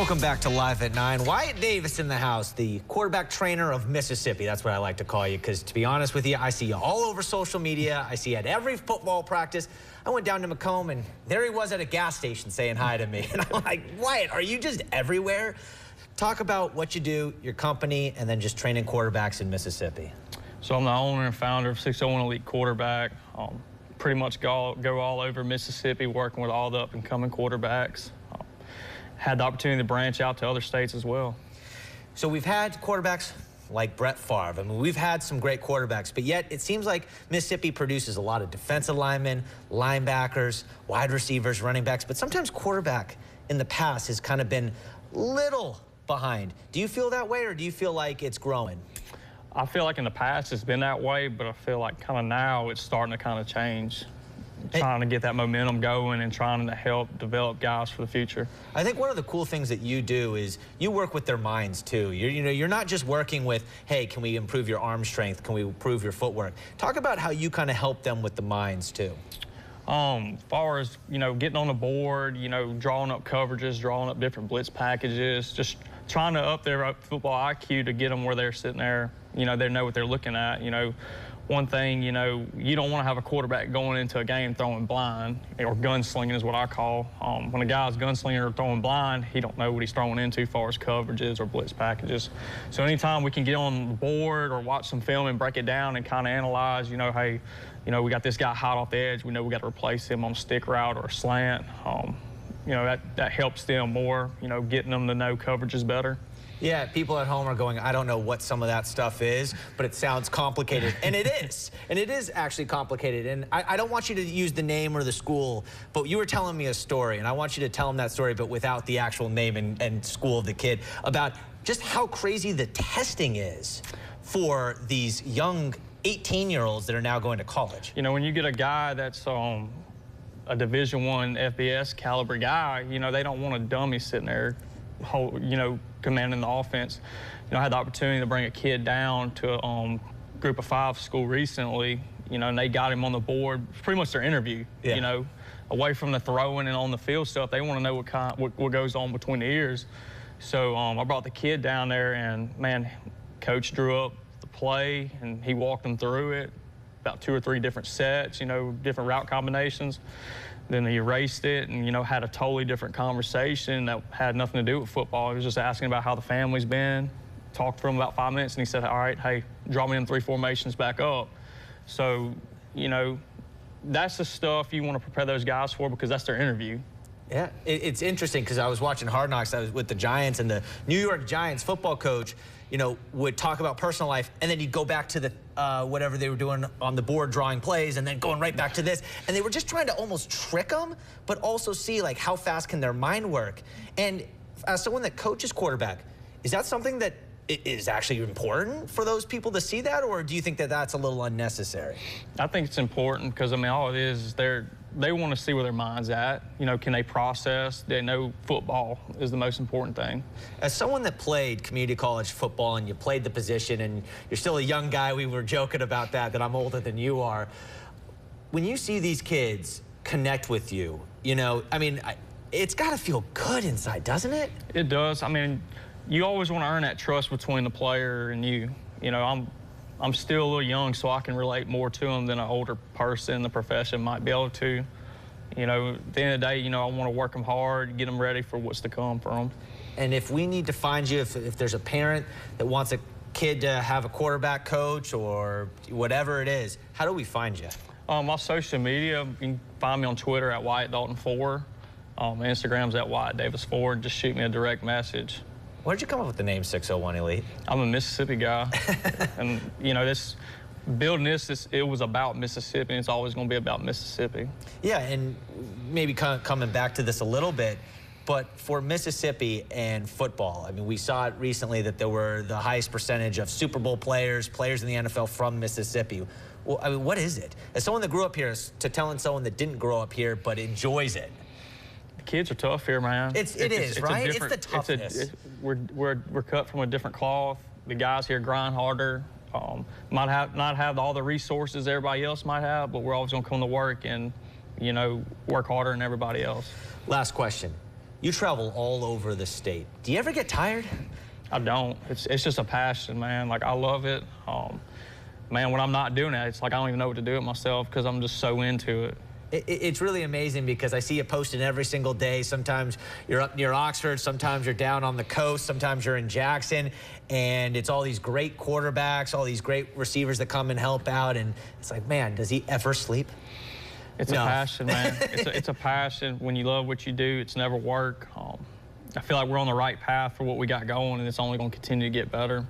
Welcome back to Live at 9. Wyatt Davis in the house, the quarterback trainer of Mississippi. That's what I like to call you, because to be honest with you, I see you all over social media. I see you at every football practice. I went down to Macomb, and there he was at a gas station saying hi to me. And I'm like, Wyatt, are you just everywhere? Talk about what you do, your company, and then just training quarterbacks in Mississippi. So I'm the owner and founder of 601 Elite Quarterback. Pretty much go all over Mississippi working with all the up-and-coming quarterbacks. Had the opportunity to branch out to other states as well. So we've had quarterbacks like Brett Favre. I mean, we've had some great quarterbacks, but yet it seems like Mississippi produces a lot of defensive linemen, linebackers, wide receivers, running backs, but sometimes quarterback in the past has kind of been little behind. Do you feel that way, or do you feel like it's growing? I feel like in the past it's been that way, but I feel like kind of now it's starting to kind of change. Trying to get that momentum going and trying to help develop guys for the future. I think one of the cool things that you do is you work with their minds too. You're not just working with, hey, can we improve your arm strength? Can we improve your footwork? Talk about how you kind of help them with the minds too. As far as, getting on the board, drawing up coverages, drawing up different blitz packages, just trying to up their football IQ to get them where they're sitting there. They know what they're looking at. One thing, you don't want to have a quarterback going into a game throwing blind, or gunslinging is what I call. When a guy's gunslinging or throwing blind, he don't know what he's throwing into as far as coverages or blitz packages. So anytime we can get on the board or watch some film and break it down and kind of analyze, hey, we got this guy hot off the edge. We know we got to replace him on a stick route or a slant. That helps them more, getting them to know coverages better. Yeah, people at home are going, I don't know what some of that stuff is, but it sounds complicated. And it is. And it is actually complicated. And I don't want you to use the name or the school, but you were telling me a story, and I want you to tell them that story, but without the actual name and school of the kid, about just how crazy the testing is for these young 18-year-olds that are now going to college. When you get a guy that's a Division I FBS caliber guy, they don't want a dummy sitting there, commanding the offense. I had the opportunity to bring a kid down to a group of 5 school recently, and they got him on the board. Pretty much their interview, away from the throwing and on the field stuff. They want to know what goes on between the ears. So I brought the kid down there, and man, coach drew up the play, and he walked them through it, about 2 or 3 different sets, different route combinations. Then he erased it and, had a totally different conversation that had nothing to do with football. He was just asking about how the family's been, talked for him about 5 minutes, and he said, all right, hey, draw me in 3 formations back up. So, that's the stuff you want to prepare those guys for, because that's their interview. Yeah, it's interesting, because I was watching Hard Knocks. I was with the Giants, and the New York Giants football coach, would talk about personal life, and then he'd go back to the whatever they were doing on the board, drawing plays, and then going right back to this. And they were just trying to almost trick them, but also see, like, how fast can their mind work. And as someone that coaches quarterback, is that something that is actually important for those people to see that, or do you think that that's a little unnecessary? I think it's important, because, all it is they want to see where their mind's at. Can they process? They know football is the most important thing. As someone that played community college football, and you played the position, and you're still a young guy, we were joking about that I'm older than you are. When you see these kids connect with you, it's got to feel good inside, doesn't it? It does. You always want to earn that trust between the player and you. I'm still a little young, so I can relate more to them than an older person in the profession might be able to. At the end of the day, I want to work them hard, get them ready for what's to come for them. And if we need to find you, if there's a parent that wants a kid to have a quarterback coach or whatever it is, how do we find you? My social media, you can find me on Twitter at Wyatt Dalton 4. Instagram's at Wyatt Davis 4. Just shoot me a direct message. Where did you come up with the name 601 Elite? I'm a Mississippi guy. And, building this, it was about Mississippi, and it's always going to be about Mississippi. Yeah, and maybe coming back to this a little bit, but for Mississippi and football, we saw it recently that there were the highest percentage of Super Bowl players in the NFL from Mississippi. Well, what is it? As someone that grew up here, to telling someone that didn't grow up here but enjoys it. The kids are tough here, man. It is, right? It's the toughness. We're cut from a different cloth. The guys here grind harder. Might not have all the resources everybody else might have, but we're always going to come to work and, work harder than everybody else. Last question. You travel all over the state. Do you ever get tired? I don't. It's just a passion, man. Like, I love it. Man, when I'm not doing it, it's like I don't even know what to do with myself because I'm just so into it. It's really amazing because I see you posting every single day. Sometimes you're up near Oxford, sometimes you're down on the coast, sometimes you're in Jackson, and it's all these great quarterbacks, all these great receivers that come and help out, and it's like, man, does he ever sleep? It's No. a passion, man. It's a passion. When you love what you do, it's never work. I feel like we're on the right path for what we got going, and it's only going to continue to get better.